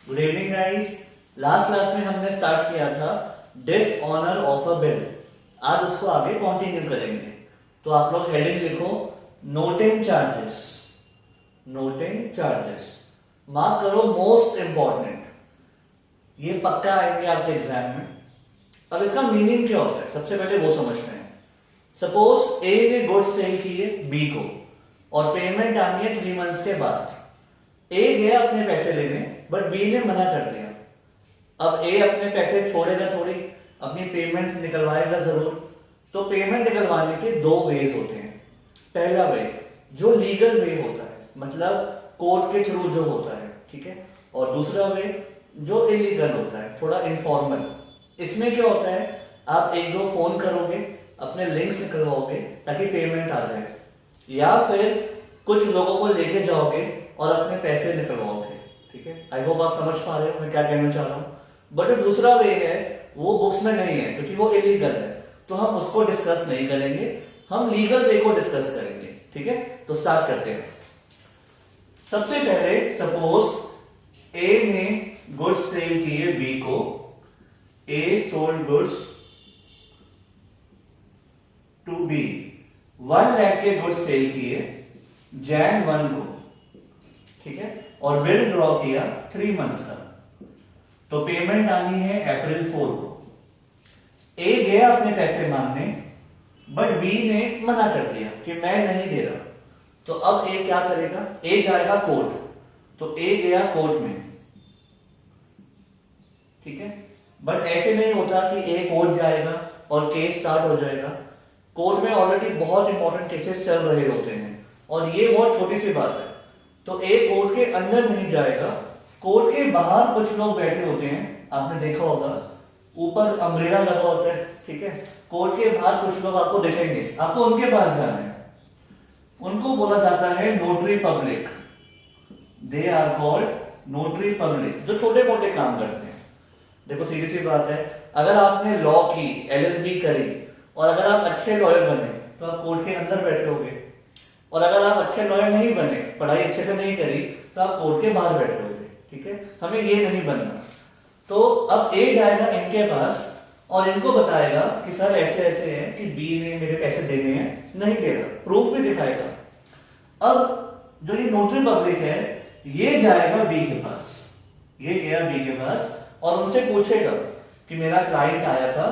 Good evening guys. Last class में हमने start किया था डिसऑनर ऑफ अ बिल। आज उसको आगे कंटिन्यू करेंगे। तो आप लोग हेडिंग लिखो, noting charges. Noting charges mark करो, मोस्ट इंपॉर्टेंट। ये पक्का आएंगे आपके एग्जाम में। अब इसका मीनिंग क्या होता है सबसे पहले वो समझते हैं। सपोज ए ने गुड्स सेल किए बी को और पेमेंट आनी है 3 मंथ्स के बाद। ए गया अपने पैसे लेने बट बी ने मना कर दिया। अब ए अपने पैसे छोड़ेगा थोड़ी, अपनी पेमेंट निकलवाएगा जरूर। तो पेमेंट निकलवाने के दो वेज होते हैं। पहला वे जो लीगल वे होता है, मतलब कोर्ट के थ्रू जो होता है, ठीक है। और दूसरा वे जो इलीगल होता है, थोड़ा इनफॉर्मल। इसमें क्या होता है, आप एक दो फोन करोगे, अपने लिंक्स निकलवाओगे ताकि पेमेंट आ जाए, या फिर कुछ लोगों को लेके जाओगे और अपने पैसे निकलवाओगे। ठीक है, आई होप आप समझ पा रहे हो मैं क्या कहना चाह रहा हूं। बट जो दूसरा वे है वो बुक्स में नहीं है क्योंकि वो इलीगल है, तो हम उसको डिस्कस नहीं करेंगे, हम लीगल वे को डिस्कस करेंगे। ठीक है, तो स्टार्ट करते हैं। सबसे पहले सपोज ए ने गुड्स सेल किए बी को। A sold goods to B, 1 lakh के गुड्स सेल किए Jan 1 को, ठीक है, और बिल ड्रॉ किया 3 मंथ्स का। तो पेमेंट आनी है April 4 को। ए गया अपने पैसे मांगने बट बी ने मना कर दिया कि मैं नहीं दे रहा। तो अब ए क्या करेगा, ए जाएगा कोर्ट। तो ए गया कोर्ट में, ठीक है। बट ऐसे नहीं होता कि ए कोर्ट जाएगा और केस स्टार्ट हो जाएगा। कोर्ट में ऑलरेडी बहुत इंपॉर्टेंट केसेस चल रहे होते हैं और ये बहुत छोटी सी बात है। तो ए कोर्ट के अंदर नहीं जाएगा, कोर्ट के बाहर कुछ लोग बैठे होते हैं, आपने देखा होगा ऊपर अम्ब्रेला लगा होता है, ठीक है। कोर्ट के बाहर कुछ लोग आपको दिखेंगे, आपको उनके पास जाना है। उनको बोला जाता है notary public. They are called notary public, जो छोटे मोटे काम करते हैं। देखो सीधी सी बात है, अगर आपने लॉ की, LLB करी और अगर आप अच्छे लॉयर बने तो आप कोर्ट के अंदर बैठे होगे, और अगर आप अच्छे लॉयर नहीं बने, पढ़ाई अच्छे से नहीं करी, तो आप कोर्ट के बाहर बैठे होगे। ठीक है, हमें ये नहीं बनना। तो अब ए जाएगा इनके पास और इनको बताएगा कि सर ऐसे ऐसे है कि बी ने मेरे पैसे देने हैं, नहीं दे रहा, प्रूफ भी दिखाएगा। अब जो ये नोटरी पब्लिक है ये जाएगा बी के पास, ये गया बी के पास और उनसे पूछेगा कि मेरा क्लाइंट आया था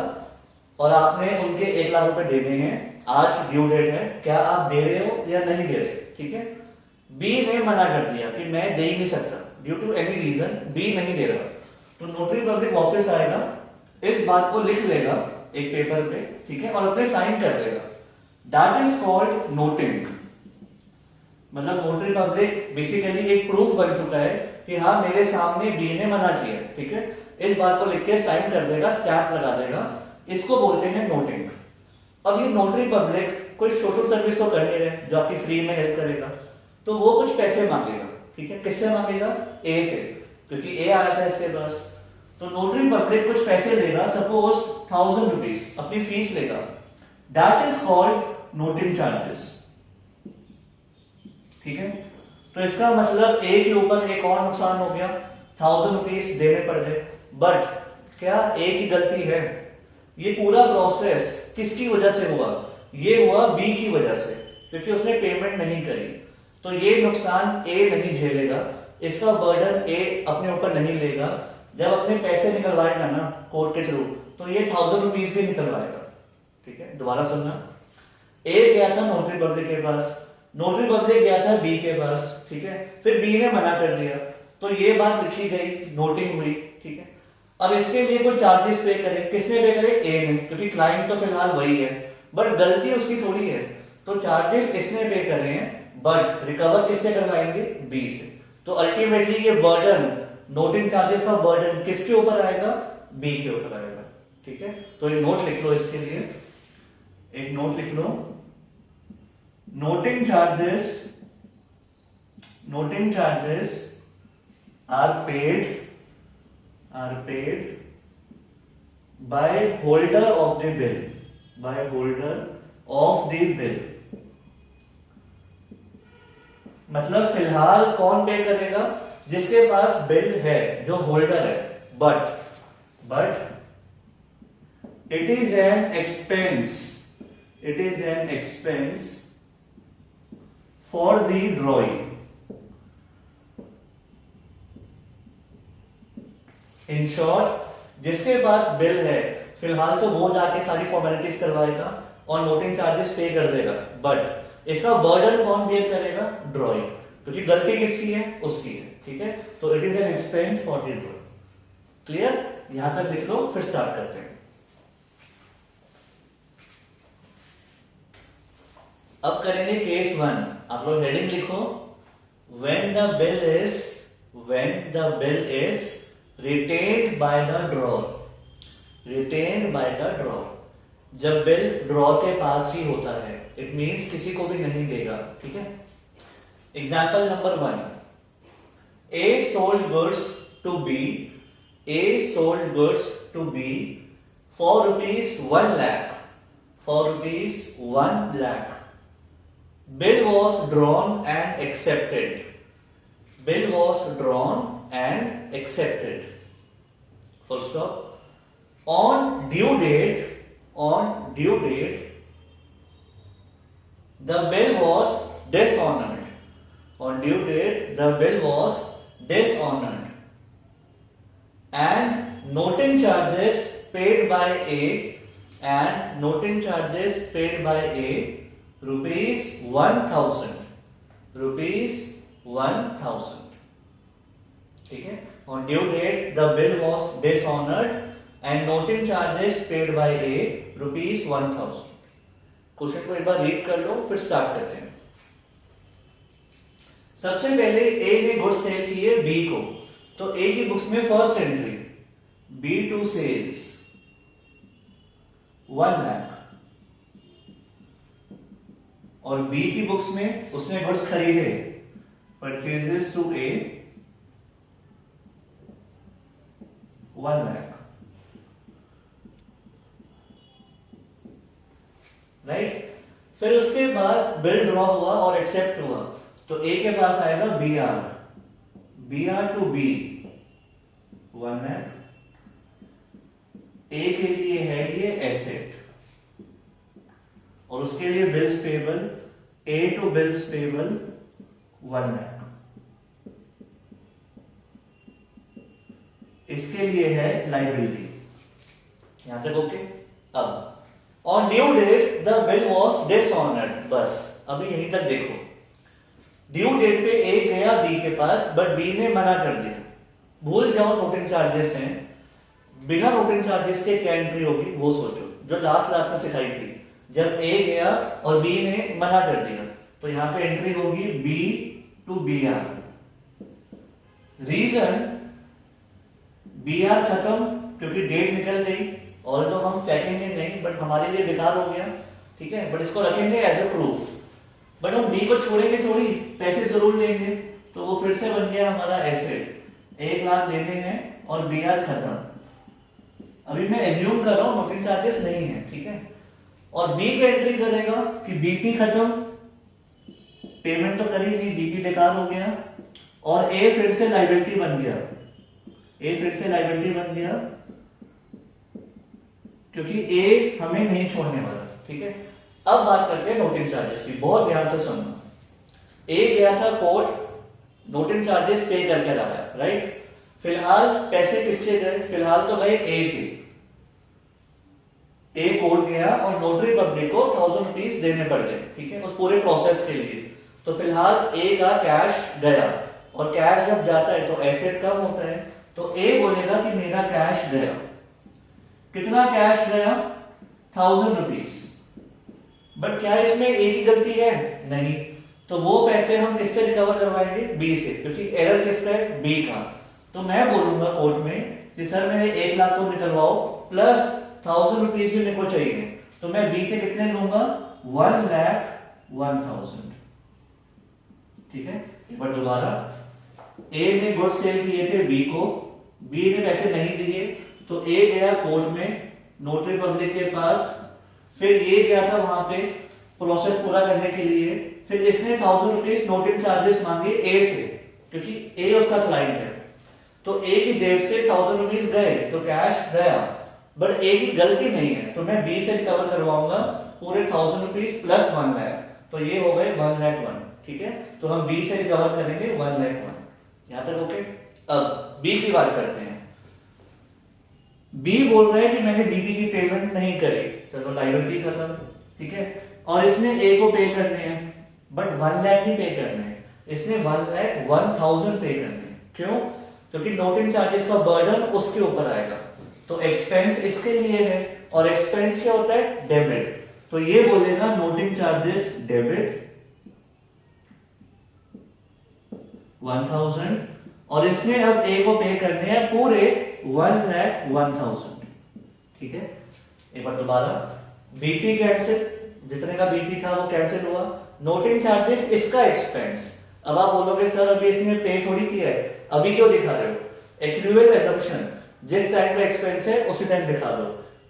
और आपने उनके 1 लाख रुपए देने हैं, आज ड्यू डेट है, क्या आप दे रहे हो या नहीं दे रहे। ठीक है, बी ने मना कर दिया कि मैं दे ही नहीं सकता, due to any reason B नहीं दे रहा। तो नोटरी पब्लिक वापस आएगा, इस बात को लिख लेगा एक पेपर पे, ठीक है, और अपने साइन कर देगा। That is called noting. मतलब नोटरी पब्लिक बेसिकली एक प्रूफ बन चुका है कि हाँ मेरे सामने बी ने मना किया, ठीक है। इस बात को लिख के साइन कर देगा, स्टैंप लगा देगा, इसको बोलते हैं नोटिंग। अब ये नोटरी पब्लिक कोई सोशल सर्विस तो कर नहीं रहे जो आपकी फ्री में हेल्प करेगा, तो वो कुछ पैसे मांगेगा। ठीक है, किससे मांगेगा, ए से, क्योंकि ए आया था इसके पास। तो नोटरी पब्लिक कुछ पैसे लेगा, सपोज 1000 रुपीज अपनी फीस लेगा। That is called noting charges. ठीक है, तो इसका मतलब ए के ऊपर एक और नुकसान हो गया, 1000 रुपीज देने पड़ गए। बट क्या ए की गलती है? ये पूरा प्रोसेस किसकी वजह से हुआ? ये हुआ बी की वजह से, क्योंकि उसने पेमेंट नहीं करी। तो ये नुकसान ए नहीं झेलेगा, इसका बर्डन ए अपने ऊपर नहीं लेगा। जब अपने पैसे निकलवाएगा ना कोर्ट के थ्रू, तो ये 1000 रुपीज भी निकलवाएगा। ठीक है, दोबारा सुनना। ए गया था नोटरी पब्लिक के पास, नोटरी पब्लिक गया था बी के पास, ठीक है, फिर बी ने मना कर दिया, तो ये बात लिखी गई, नोटिंग हुई। ठीक है, अब इसके लिए कोई चार्जेस पे करे, किसने पे करे, ए ने, क्योंकि क्लाइंट तो फिलहाल वही है, बट गलती उसकी थोड़ी है, तो चार्जेस इसने पे करे हैं, बट रिकवर किससे करवाएंगे, बी से। तो अल्टीमेटली ये बर्डन, नोटिंग चार्जेस का बर्डन किसके ऊपर आएगा, बी के ऊपर आएगा। ठीक है, तो एक नोट लिख लो, इसके लिए एक नोट लिख लो। Noting charges are paid by holder of the bill, मतलब फिलहाल कौन पे करेगा, जिसके पास बिल है, जो होल्डर है, but it is an expense, it is an expense for the drawing. In short, जिसके पास बिल है फिलहाल तो वो जाके सारी फॉर्मेलिटीज करवाएगा और नोटिंग चार्जेस पे कर देगा, बट इसका बर्डन कौन बेयर करेगा? ड्रॉइंग, क्योंकि गलती किसकी है? उसकी है। ठीक है, तो it is an expense for the drawing. Clear? यहां तक लिख लो, फिर स्टार्ट करते हैं। अब करेंगे केस 1। आप लोग हेडिंग लिखो, when the bill is retained by the drawer, retained by the drawer. जब बिल ड्रॉर के पास ही होता है, इट मीन्स किसी को भी नहीं देगा। ठीक है, example number 1, A sold goods to B, A sold goods to B for rupees 1 lakh, for rupees 1 lakh. Bill was drawn and accepted. Bill was drawn and accepted. Full stop. On due date, the bill was dishonored. On due date, the bill was dishonored. And noting charges paid by A, and noting charges paid by A, rupees 1000, rupees 1000. ठीक है, on due date the bill was dishonored and noting charges paid by A, rupees 1000. Question को एक बार read कर लो, फिर start करते हैं। सबसे पहले A ने गुड्स सेल किए B को, तो A की बुक्स में first entry B to sales 1 lakh, और बी की बुक्स में उसने गुड्स खरीदे, purchases to A 1 lakh, right. फिर उसके बाद बिल ड्रॉ हुआ और एक्सेप्ट हुआ, तो ए के पास आएगा B R to B 1 lakh. A के लिए है ये एसेट, और उसके लिए bills payable A to bills payable 1 lakh. इसके लिए है लाइबिलिटी। यहां तक ओके। अब on due date the bill was dishonoured, बस अभी यहीं तक देखो। ड्यू डेट पे ए गया बी के पास, बट बी ने मना कर दिया। भूल जाओ नोटिंग चार्जेस हैं, बिना नोटिंग चार्जेस के क्या एंट्री होगी वो सोचो, जो लास्ट में सिखाई थी। जब ए गया और बी ने मना कर दिया, तो यहां पे एंट्री होगी B to B R. Reason B R खत्म, क्योंकि डेट निकल गई, और तो हम फेंकेंगे नहीं, बट हमारे लिए बेकार हो गया। ठीक है, बट इसको रखेंगे एज ए प्रूफ। बट हम बी को छोड़ेंगे थोड़ी, पैसे जरूर लेंगे, तो वो फिर से बन गया हमारा एसेट। 1 लाख देने हैं और बी आर खत्म। अभी मैं एज्यूम कर रहा हूं नोटिंग चार्जेस नहीं है। ठीक है, और बी की एंट्री करेगा कि बीपी खत्म, पेमेंट तो करी नहीं, बीपी बेकार हो गया, और ए फिर से लाइबिलिटी बन गया, ए फिर से लाइबिलिटी बन गया, क्योंकि ए हमें नहीं छोड़ने वाला। ठीक है, अब बात करते हैं नोटिंग चार्जेस की, बहुत ध्यान से सुनना। ए गया था कोर्ट, नोटिंग चार्जेस पे करके लाया, राइट। फिलहाल पैसे किसके गए? फिलहाल तो गए ए के। ए कोर्ट गया और नोटरी पब्लिक को 1000 रुपीज देने पड़ गए। ठीक है, उस पूरे प्रोसेस के लिए। तो फिलहाल ए का कैश गया, और कैश जब जाता है तो एसेट कम होता है, तो ए बोलेगा कि मेरा कैश गया। कितना कैश गया? 1000 रुपीज। बट क्या इसमें ए की गलती है? नहीं। तो वो पैसे हम किससे रिकवर करवाएंगे? बी से, क्योंकि एरर किसका है? बी का। तो मैं बोलूंगा कोर्ट में कि सर मेरे 1 लाख तो निकलवाओ, प्लस 1000 रुपीज भी मेरे को चाहिए। तो मैं बी से कितने लूंगा? 1,01,000। ठीक है, एक बार दोबारा, ए ने गुड्स सेल किए थे बी को, बी ने पैसे नहीं दिए, तो ए गया कोर्ट में नोटरी पब्लिक के पास, फिर ये गया था वहां पे प्रोसेस पूरा करने के लिए, फिर इसने 1000 रुपीज नोटिंग चार्जेस मांगे ए से, क्योंकि ए उसका क्लाइंट है। तो ए की जेब से 1000 रुपीज गए तो कैश गया, बट ए की गलती नहीं है, तो मैं बी से रिकवर करवाऊंगा पूरे 1000 रुपीज प्लस 1 लाख, तो ये हो गए 1 लाख 1। ठीक है, तो हम बी से रिकवर करेंगे 1 लाख 1। यहां तक ओके। अब बी की बात करते हैं। बी बोल रहा है कि मैंने बीबी की पेमेंट नहीं करी, चलो लायबिलिटी खत्म। ठीक है, और इसने ए को पे करने हैं, बट 1 लाख नहीं पे करने हैं, इसने 1,01,000 पे करने हैं। क्यों? क्योंकि नोटिंग चार्जेस का बर्डन उसके ऊपर आएगा, तो एक्सपेंस इसके लिए है, और एक्सपेंस क्या होता है? डेबिट। तो ये बोलेगा नोटिंग चार्जेस डेबिट 1000, और इसने अब ए को पे करने हैं पूरे 1,01,000। ठीक है, एक बार दोबारा, बीपी कैंसिल, जितने का बीपी था वो कैंसिल हुआ। नोटिंग चार्जेस इसका एक्सपेंस। अब आप बोलोगे सर अभी इसने पे थोड़ी किया है, अभी क्यों दिखा रहे हो? एक्रूअल एजम्पशन, जिस टाइम का एक्सपेंस है उसी टाइम दिखा दो।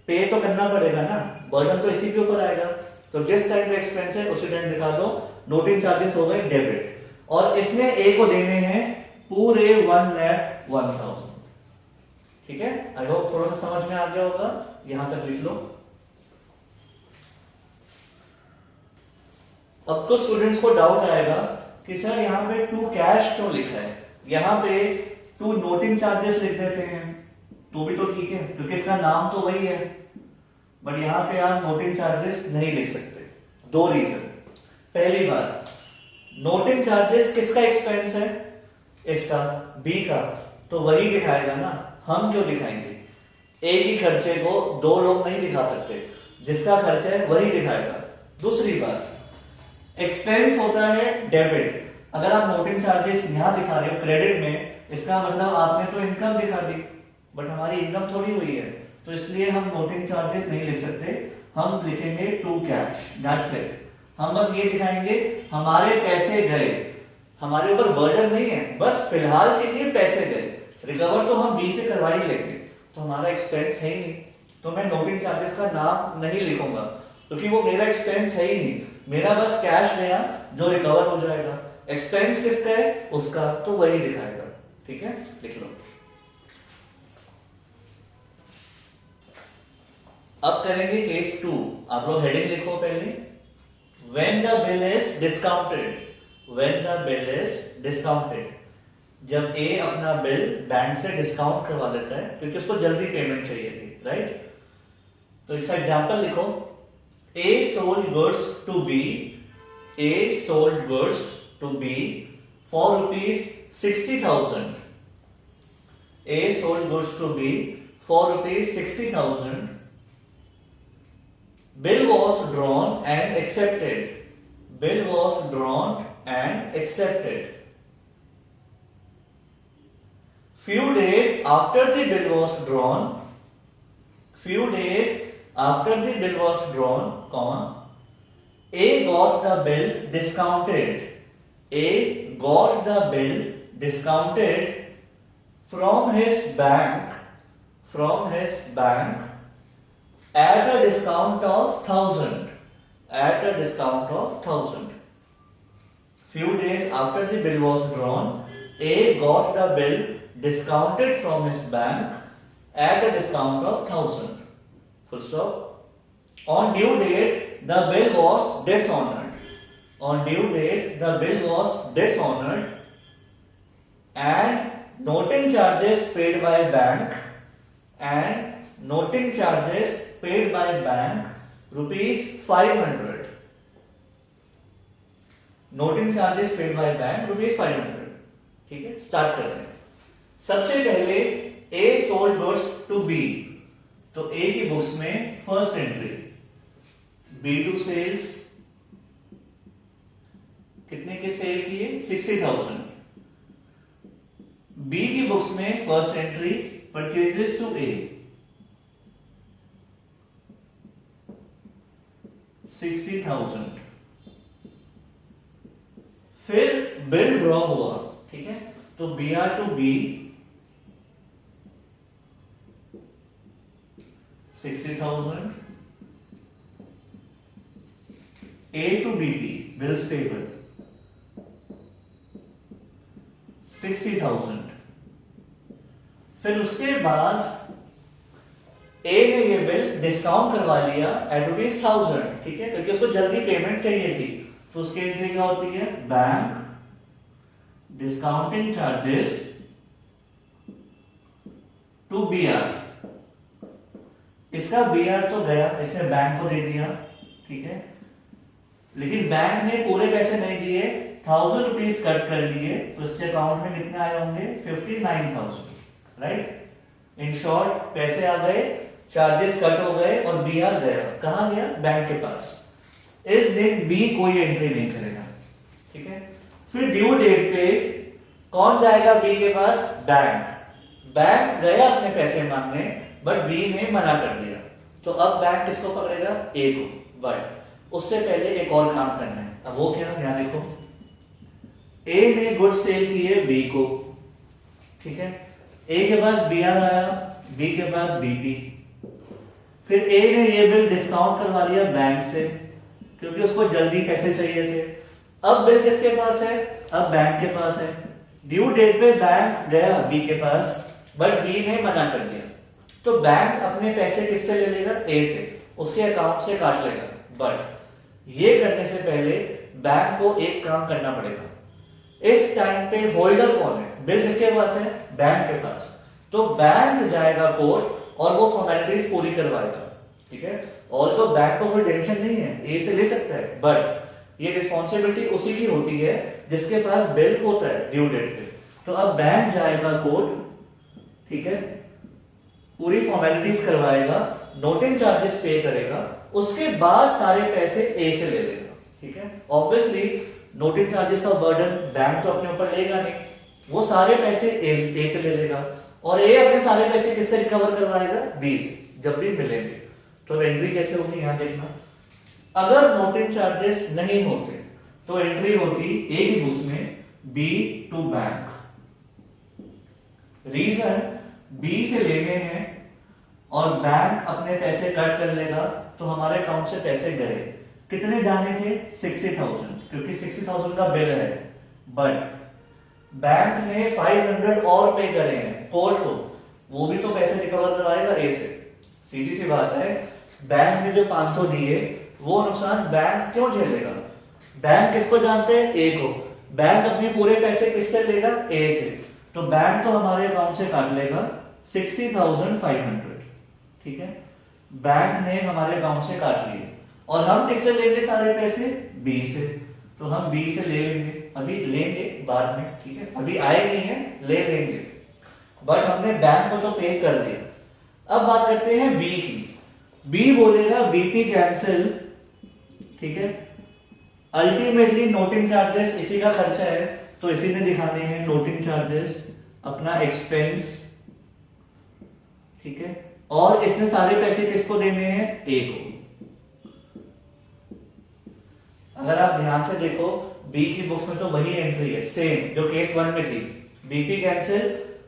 पे तो करना पड़ेगा ना, बर्डन तो इसी के ऊपर आएगा, तो जिस टाइम का एक्सपेंस है उसी टाइम दिखा दो। नोटिंग चार्जेस हो गए डेबिट, और इसने ए को देने हैं पूरे 1,01,000। ठीक है, आई होप थोड़ा सा समझ में आ गया होगा, यहां तक लिख लो। अब तो स्टूडेंट्स को डाउट आएगा कि सर यहाँ पे टू कैश क्यों लिखा है, यहाँ पे टू नोटिंग चार्जेस लिख देते हैं तो भी तो ठीक है, क्योंकि इसका नाम तो वही है, बट यहाँ पे आप नोटिंग चार्जेस नहीं लिख सकते। दो रीजन। पहली बात, नोटिंग चार्जेस किसका एक्सपेंस है? इसका, बी का, तो वही दिखाएगा ना, हम क्यों दिखाएंगे? एक ही खर्चे को दो लोग नहीं दिखा सकते, जिसका खर्चा है वही दिखाएगा। दूसरी बात, एक्सपेंस होता है डेबिट। अगर आप नोटिंग चार्जेस यहां दिखा रहे हो क्रेडिट में, इसका मतलब आपने तो इनकम दिखा दी, बट हमारी इनकम थोड़ी हुई है, तो इसलिए हम नोटिंग चार्जेस नहीं लिख सकते, हम लिखेंगे टू कैश, दैट्स इट। हम बस ये दिखाएंगे हमारे पैसे गए, हमारे ऊपर बर्डन नहीं है, बस फिलहाल के लिए पैसे गए, रिकवर तो हम बी से करवा ही लेंगे, तो हमारा एक्सपेंस है ही नहीं, तो मैं नोटिंग चार्जेस का नाम नहीं लिखूंगा, क्योंकि वो मेरा एक्सपेंस है ही नहीं, मेरा बस कैश गया जो रिकवर हो जाएगा। एक्सपेंस किसका है? उसका, तो वही दिखाएगा। ठीक है, लिख लो। अब करेंगे केस 2। आप लोग हेडिंग लिखो पहले। When the bill is discounted, when the bill is discounted, जब ए अपना बिल बैंक से डिस्काउंट करवा देता है क्योंकि उसको जल्दी पेमेंट चाहिए थी, राइट? तो इसका एग्जांपल लिखो। A sold goods to B, A sold goods to B for rupees 60,000. A sold goods to B for rupees 60,000. Bill was drawn and accepted. Bill was drawn and accepted. Few days after the bill was drawn, few days after the bill was drawn, comma, A got the bill discounted. A got the bill discounted from his bank, from his bank at a discount of 1,000. At a discount of 1,000. Few days after the bill was drawn, A got the bill discounted from his bank at a discount of 1,000. Full stop. On due date, the bill was dishonored. On due date, the bill was dishonored, and noting charges paid by bank, and noting charges paid by bank rupees 500. Noting charges paid by bank rupees 500. ठीक है, start करते हैं। सबसे पहले A sold goods to B, तो ए की books में first entry B2 sales, कितने के सेल किए? 60,000। बी की बुक्स में फर्स्ट एंट्री परचेजेस टू ए, 60,000। फिर बिल ड्रॉ हुआ, ठीक है, तो BR to B 60,000, A to BP, bills payable 60,000। फिर उसके बाद ए ने ये बिल डिस्काउंट करवा लिया एट ₹1000, ठीक है, क्योंकि उसको जल्दी पेमेंट चाहिए थी। तो उसकी एंट्री क्या होती है, bank discounting charges to BR। इसका BR तो गया, इसने बैंक को दे दिया, ठीक है, लेकिन बैंक ने पूरे पैसे नहीं दिए, 1000 रुपीज कट कर लिए, तो उसके अकाउंट में कितने आए होंगे, 59,000, राइट। इन शॉर्ट पैसे आ गए, चार्जेस कट हो गए और BR गया, कहां गया, बैंक के पास। इस दिन बी कोई एंट्री नहीं करेगा, ठीक है। फिर ड्यू डेट पे कौन जाएगा बी के पास, बैंक। बैंक गया अपने पैसे मांगने, बट बी ने मना कर दिया, तो अब बैंक किसको पकड़ेगा, ए को। बट उससे पहले एक और काम करना है। अब वो क्या, यहां देखो, ए ने गुड सेल किए बी को, ठीक है, ए के पास BR आया, बी के पास BP। फिर ए ने ये बिल डिस्काउंट करवा लिया बैंक से, क्योंकि उसको जल्दी पैसे चाहिए थे। अब बिल किसके पास है, अब बैंक के पास है। ड्यू डेट पे बैंक गया बी के पास, बट बी ने मना कर दिया, तो बैंक अपने पैसे किससे ले लेगा, ए से, उसके अकाउंट से काट लेगा। बट ये करने से पहले बैंक को एक काम करना पड़ेगा। इस टाइम पे होल्डर कौन है, बिल किसके पास है, बैंक के पास, तो बैंक जाएगा कोर्ट और वो फॉर्मेलिटीज पूरी करवाएगा, ठीक है। और तो बैंक को कोई टेंशन नहीं है, ए से ले सकता है, बट ये रिस्पॉन्सिबिलिटी उसी की होती है जिसके पास बिल होता है ड्यू डेट पे। तो अब बैंक जाएगा कोर्ट, ठीक है, पूरी फॉर्मेलिटीज करवाएगा, नोटिंग चार्जेस पे करेगा, उसके बाद सारे पैसे ए से ले लेगा, ठीक है। ऑब्वियसली नोटिंग चार्जेस का बर्डन बैंक तो अपने ऊपर लेगा नहीं, वो सारे पैसे ए से ले लेगा, और ए अपने सारे पैसे किससे रिकवर करवाएगा, बी से, जब भी मिलेंगे। तो एंट्री कैसे होगी, यहां देखना, अगर नोटिंग चार्जेस नहीं होते तो एंट्री होती ए की बुक्स में B to bank. Reason, B से लेने हैं और बैंक अपने पैसे कट कर लेगा, तो हमारे अकाउंट से पैसे गए, कितने जाने थे, 60,000, क्योंकि 60,000 का बिल है, बट बैंक ने 500 और पे करे हैं कोर्ट को, वो भी तो पैसे रिकवर करवाएगा ए से। सीधी सी बात है, बैंक ने जो 500 दिए वो नुकसान बैंक क्यों झेलेगा, बैंक किसको जानते हैं, ए को। बैंक अपने पूरे पैसे किससे लेगा, ए से, तो बैंक तो हमारे अकाउंट से काट लेगा 60,500, ठीक है, बैंक ने हमारे अकाउंट से काट लिए, और हम किससे लेंगे सारे पैसे, बी से, तो हम बी से ले लेंगे, अभी लेंगे बाद में, ठीक है, अभी आए नहीं है, ले लेंगे, बट हमने बैंक को तो पे कर दिया। अब बात करते हैं बी की। बी बोलेगा BP कैंसिल, ठीक है, अल्टीमेटली नोटिंग चार्जेस इसी का खर्चा है, तो इसी ने दिखाने हैं नोटिंग चार्जेस, अपना एक्सपेंस, ठीक है, और इसने सारे पैसे किसको देने हैं, ए को। अगर आप ध्यान से देखो बी की बुक्स में तो वही एंट्री है, सेम जो केस 1 में थी, BP कैंसिल,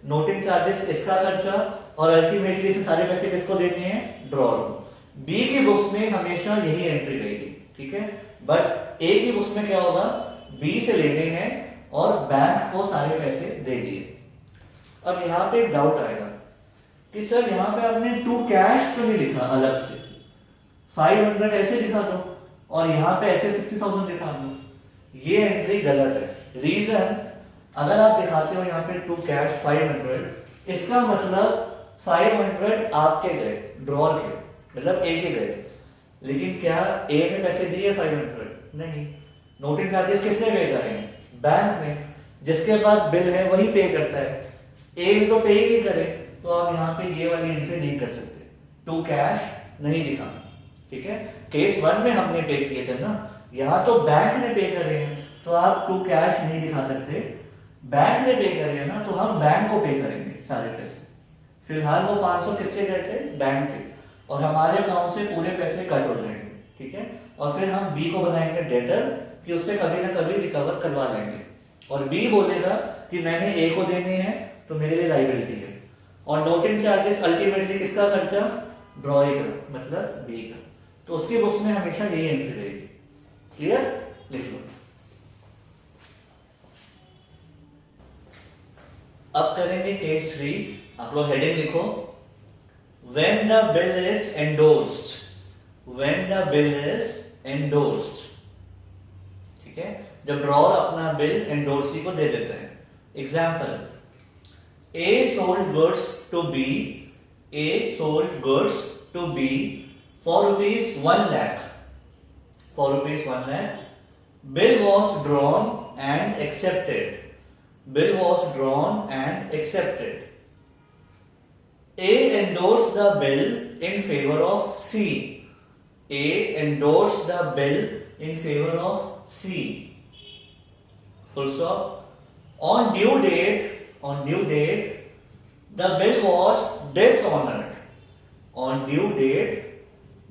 नोटिंग चार्जेस इसका खर्चा, और अल्टीमेटली इसे सारे पैसे किसको देने हैं, ड्रॉर को। बी की बुक्स में हमेशा यही एंट्री रहेगी, ठीक है, बट ए की बुक्स में क्या होगा, बी से लेने हैं और बैंक को सारे पैसे दे दिए। अब यहां पे एक डाउट आएगा कि सर यहां पे आपने टू कैश क्यों नहीं लिखा, अलग से 500 ऐसे लिखा दो और यहां पे ऐसे 60,000 लिखा दो। ये एंट्री गलत है। रीजन, अगर आप दिखाते हो यहां पे टू कैश 500, इसका मतलब 500 आपके गए, ड्रॉर के, मतलब ए के गए, लेकिन क्या ए ने पैसे दिए 500, नहीं। नोटिंग चार्जेस किसने पे करे हैं, बैंक ने, जिसके पास बिल है वही पे करता है, ए तो पे ही नहीं करे, तो आप यहाँ पे ये वाली एंट्री नहीं कर सकते, टू कैश नहीं दिखाना, ठीक है। केस 1 में हमने पे किए थे ना, यहाँ तो बैंक ने पे करे हैं, तो आप टू कैश नहीं दिखा सकते। बैंक ने पे करे हैं ना, तो हम बैंक को पे करेंगे सारे पैसे। फिलहाल वो 500 किसके गए थे, बैंक के, और हमारे अकाउंट से पूरे पैसे कट हो जाएंगे, ठीक है, और फिर हम बी को बनाएंगे डेटर कि उससे कभी ना कभी रिकवर करवा लेंगे, और बी बोलेगा कि मैंने ए को देने हैं तो मेरे लिए लाइबिलिटी है, और नोटिंग चार्जेस अल्टीमेटली किसका खर्चा, ड्रॉई का, मतलब बी का, तो उसकी बुक्स में हमेशा यही एंट्री रहेगी। क्लियर, लिख लो। अब करेंगे केस 3। आप लोग हेडिंग लिखो, when the bill is endorsed, when the bill is endorsed. ठीक है, जब ड्रॉअर अपना बिल एंडोर्सी को दे देता है। Example, A sold goods to B, A sold goods to B for rupees 1 lakh, for rupees 1 lakh. Bill was drawn and accepted, bill was drawn and accepted. A endorsed the bill in favor of C, A endorsed the bill in favor of C. Full stop. On due date, the bill was dishonored. On due date,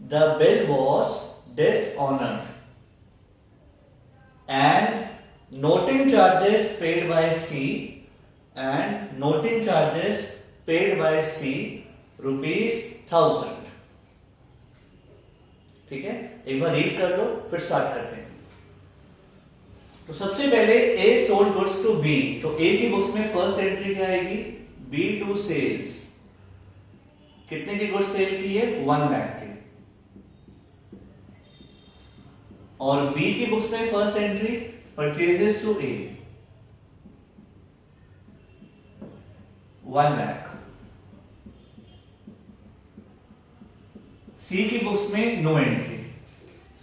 the bill was dishonored. And noting charges paid by C, and noting charges paid by C rupees 1000. ठीक है, एक बार read कर लो फिर start करते हैं। तो सबसे पहले A sold goods to B, तो A की बुक्स में फर्स्ट एंट्री क्या आएगी, B to sales। कितने की गुड्स सेल की है, 1 लाख की। और B की बुक्स में first entry purchases to A, 1 lakh. C की बुक्स में नो एंट्री।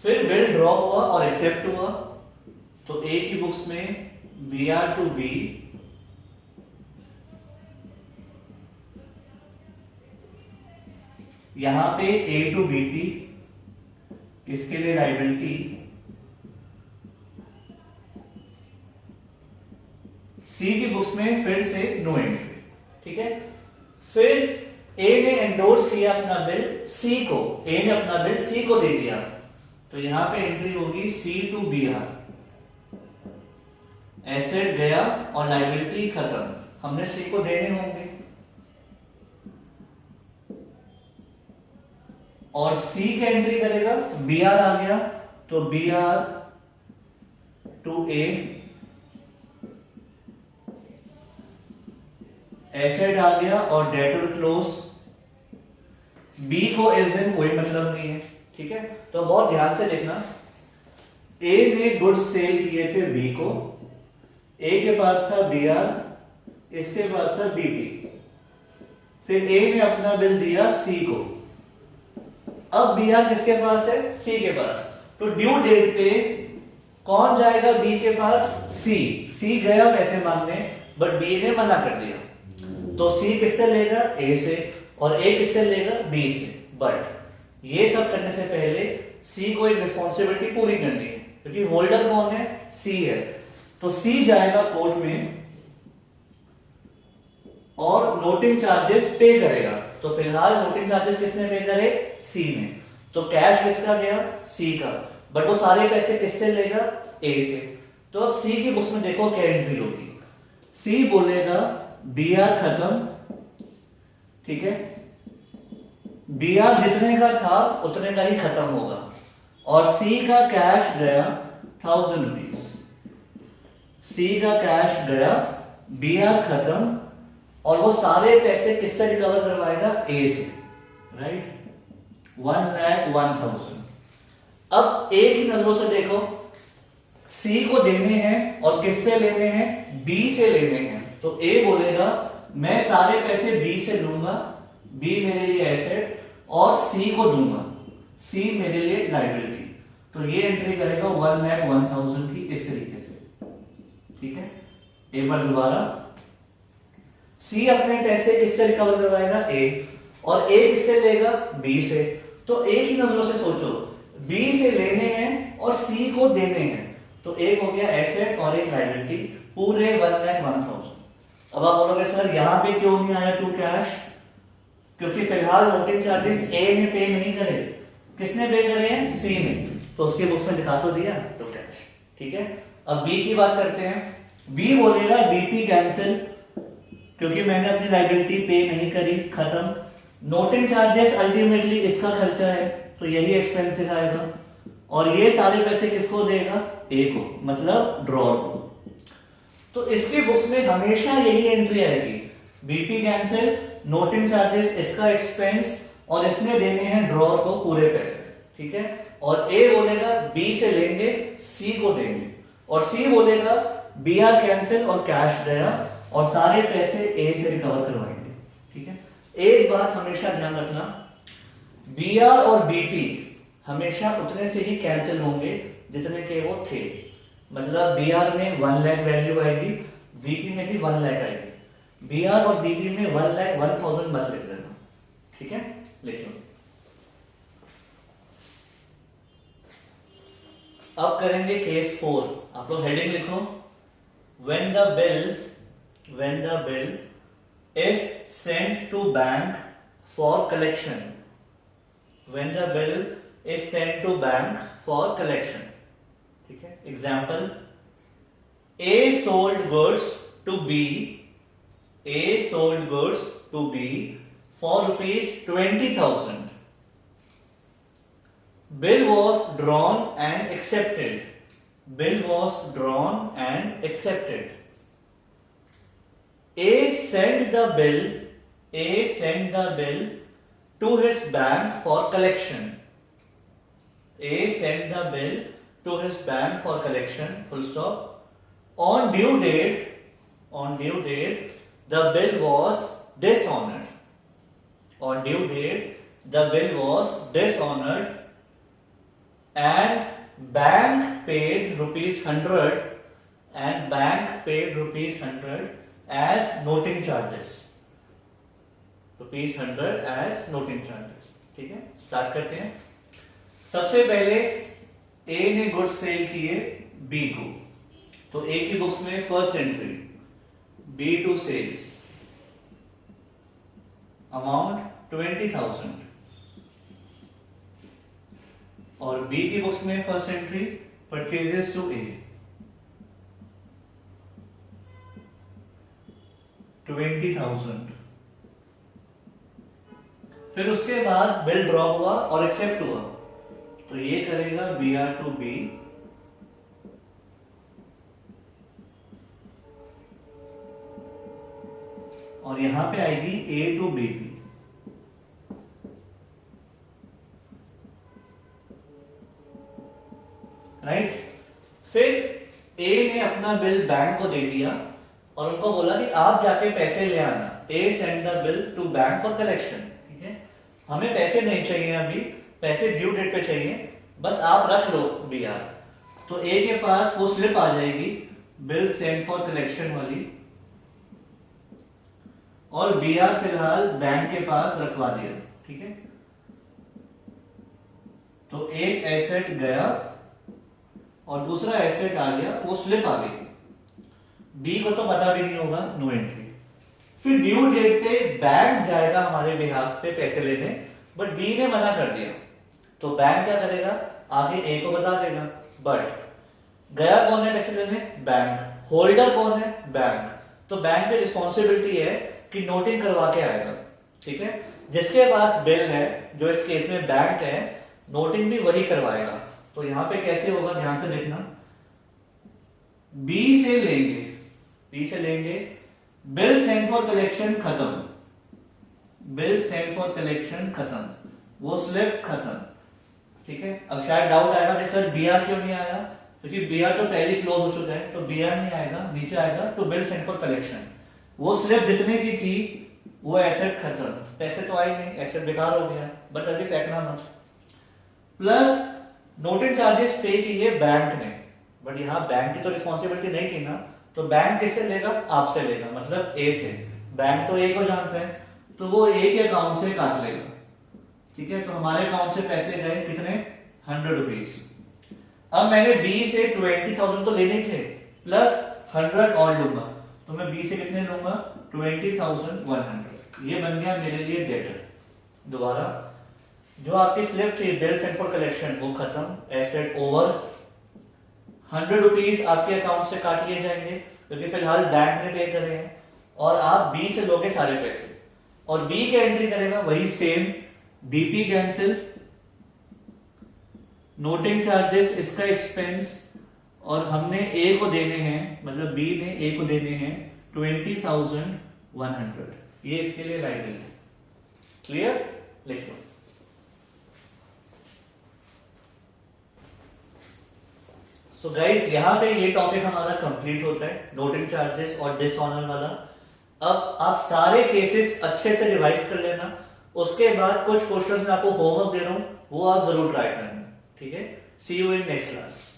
फिर बिल ड्रॉ हुआ और एक्सेप्ट हुआ, तो A की बुक्स में BR टू B, यहां पे A टू BP, इसके लिए लाइबिलिटी। C की बुक्स में फिर से नो एंट्री। ठीक है, फिर A ने एंडोर्स किया अपना बिल C को, A ने अपना बिल C को दे दिया, तो यहां पे एंट्री होगी C टू BR। एसेट गया और लाइबिलिटी खत्म, हमने C को देने होंगे। और C की एंट्री करेगा, BR आ गया तो BR टू A, एसेट आ गया और डेटर क्लोज। B को इस दिन कोई मतलब नहीं है। ठीक है, तो बहुत ध्यान से देखना, A ने गुड्स सेल किए थे B को, A के पास था BR, इसके पास था BP। फिर A ने अपना बिल दिया C को, अब BR किसके पास है, C के पास। तो ड्यू डेट पे कौन जाएगा B के पास, C गया पैसे मांगने, बट B ने मना कर दिया, तो C किससे लेगा, A से, और A किससे लेगा, B से। बट ये सब करने से पहले C को एक रिस्पॉन्सिबिलिटी पूरी करनी है, क्योंकि होल्डर कौन है, C है। तो C जाएगा कोर्ट में और नोटिंग चार्जेस पे करेगा। तो फिलहाल नोटिंग चार्जेस किसने पे करे, C ने। तो कैश किसका गया, C का, बट वो सारे पैसे किससे लेगा, A से। तो अब C की बुक्स में देखो क्या एंट्री होगी, C बोलेगा BR खत्म। ठीक है, BR जितने का था उतने का ही खत्म होगा, और C का कैश गया 1000 रुपीज। C का कैश गया, BR खत्म, और वो सारे पैसे किससे रिकवर करवाएगा, A से। राइट, 1,01,000। अब A की नजरों से देखो, C को देने हैं और किससे लेने हैं, B से लेने हैं। तो A बोलेगा मैं सारे पैसे B से लूंगा, B मेरे लिए एसेट, और C को दूंगा, C मेरे लिए लाइबिलिटी। तो ये एंट्री करेगा 1,01,000 की इस तरीके से। ठीक है, एक बार दोबारा, C अपने पैसे किससे रिकवर करवाएगा, A, और A किससे लेगा, B से। तो A की नजरों से सोचो, B से लेने हैं और C को देने हैं, तो एक हो गया एसेट और एक लाइबिलिटी, पूरे 1,01,000। अब आप बोलोगे सर यहां पे क्यों नहीं आया टू कैश, क्योंकि फिलहाल नोटिंग चार्जेस A ने पे नहीं करे, किसने पे करे हैं, C ने, तो उसके बुक्स में दिखा तो दिया टू कैश। ठीक है, अब B की बात करते हैं। B बोलेगा BP कैंसिल, क्योंकि मैंने अपनी लाइबिलिटी पे नहीं करी, खत्म। नोटिंग चार्जेस अल्टीमेटली इसका खर्चा है, तो यही एक्सपेंस दिखाएगा, और ये सारे पैसे किसको देगा, A को, मतलब ड्रॉअर को। तो इसकी बुक्स में हमेशा यही एंट्री आएगी, बीपी कैंसिल, नोटिंग चार्जेस, इसका एक्सपेंस, और इसमें देने हैं ड्रॉर को पूरे पैसे, ठीक है। और ए बोलेगा बी से लेंगे, सी को देंगे, और सी बोलेगा बी आर कैंसिल और कैश गया, और सारे पैसे ए से रिकवर करवाएंगे, ठीक है। एक बात हमेशा ध्यान रखना, बी आर और बीपी हमेशा उतने से ही कैंसिल होंगे जितने के वो थे। मतलब बी आर में 1 लाख वैल्यू आएगी, बीपी में भी 1 लाख आएगी। बी आर और बीपी में 1 लाख 1000 मत लिख देना, ठीक है, लिख लो। अब करेंगे केस 4। आप लोग हेडिंग लिखो, when the bill is sent to bank for collection, when the bill is sent to bank for collection, ठीक है। Example, A sold goods to B, A sold goods to B for rupees 20,000. Bill was drawn and accepted. Bill was drawn and accepted. A sent the bill to his bank for collection. A sent the bill to his bank for collection, full stop. On due date, the bill was dishonored. On due date, the bill was dishonored and bank paid ₹100 and bank paid ₹100 as noting charges. ₹100 as noting charges, ठीक है। Start करते हैं। सबसे पहले ए ने goods sale किए B को, तो ए की बुक्स में first entry B to sales, amount 20,000, और बी की बुक्स में first entry purchases to A 20,000। फिर उसके बाद बिल ड्रॉ हुआ और एक्सेप्ट हुआ, तो ये करेगा बी आर टू बी, और यहां पे आएगी ए टू बी पी, राइट। फिर ए ने अपना बिल बैंक को दे दिया और उनको बोला कि आप जाके पैसे ले आना। A send the bill to bank for collection, ठीक है। हमें पैसे नहीं चाहिए अभी, पैसे ड्यू डेट पे चाहिए, बस आप रख लो बी आर। तो ए के पास वो स्लिप आ जाएगी बिल सेंड फॉर कलेक्शन वाली, और बी आर फिलहाल बैंक के पास रखवा दिया, ठीक है। तो एक एसेट गया और दूसरा एसेट आ गया, वो स्लिप आ गई। बी को तो पता भी नहीं होगा, नो एंट्री। फिर ड्यू डेट पे बैंक जाएगा हमारे बिहाफ पे पैसे लेने, बट बी ने मना कर दिया, तो बैंक क्या करेगा, आगे ए को बता देगा। बट गया कौन है पैसे लेने, बैंक। होल्डर कौन है, बैंक। तो बैंक की रिस्पॉन्सिबिलिटी है कि नोटिंग करवा के आएगा, ठीक है। जिसके पास बिल है, जो इस केस में बैंक है, नोटिंग भी वही करवाएगा। तो यहां पे कैसे होगा, ध्यान से देखना, बी से लेंगे, बिल सेंड फॉर कलेक्शन खत्म, बिल सेंड फॉर कलेक्शन खत्म, वो स्लिप खत्म, ठीक है। अब शायद डाउट आएगा कि सर बी आर क्यों नहीं आया, क्योंकि बी आर तो पहले क्लोज हो चुका है, तो बी आर नहीं आएगा, नीचे आएगा तो बिल सेंड फॉर कलेक्शन। वो स्लिप जितने की थी वो एसेट खत्म, पैसे तो आए नहीं, एसेट बेकार हो गया, बट अभी फेंकना मत। प्लस नोटिंग चार्जेस पे किए बैंक ने, बट यहां बैंक की तो रिस्पॉन्सिबिलिटी नहीं थी ना, तो बैंक किससे लेगा, आपसे लेगा, मतलब ए से। बैंक तो ए को जानते हैं, तो वो ए के अकाउंट से काट लेगा, ठीक है। तो हमारे अकाउंट से पैसे गए कितने, 100 रुपीज। अब मैंने बी से 20,000 तो लेने थे, प्लस 100 और लूंगा, तो मैं बी से कितने लूंगा, 20,100। ये बन गया मेरे लिए डेटर। दोबारा, जो आपकी स्लिप थी बिल सेंड फॉर कलेक्शन वो खत्म, एसेट ओवर, 100 रुपीज आपके अकाउंट से काट लिए जाएंगे क्योंकि फिलहाल बैंक ने पे करे हैं, और आप बी से लोगे सारे पैसे, और बी के एंट्री करेगा वही same, BP cancel, noting charges इसका एक्सपेंस, और हमने ए को देने हैं, मतलब बी ने ए को देने हैं 20,100, ये इसके लिए लाइबिलिटी है। क्लियर? लिख लो। सो गाइस, यहां पे ये टॉपिक हमारा कंप्लीट होता है, नोटिंग चार्जेस और डिसऑनर वाला। अब आप सारे केसेस अच्छे से रिवाइज कर लेना, उसके बाद कुछ क्वेश्चंस मैं आपको होमवर्क दे रहा हूं, वो आप जरूर ट्राई करना। ठीक है? सी यू इन नेक्स्ट क्लास।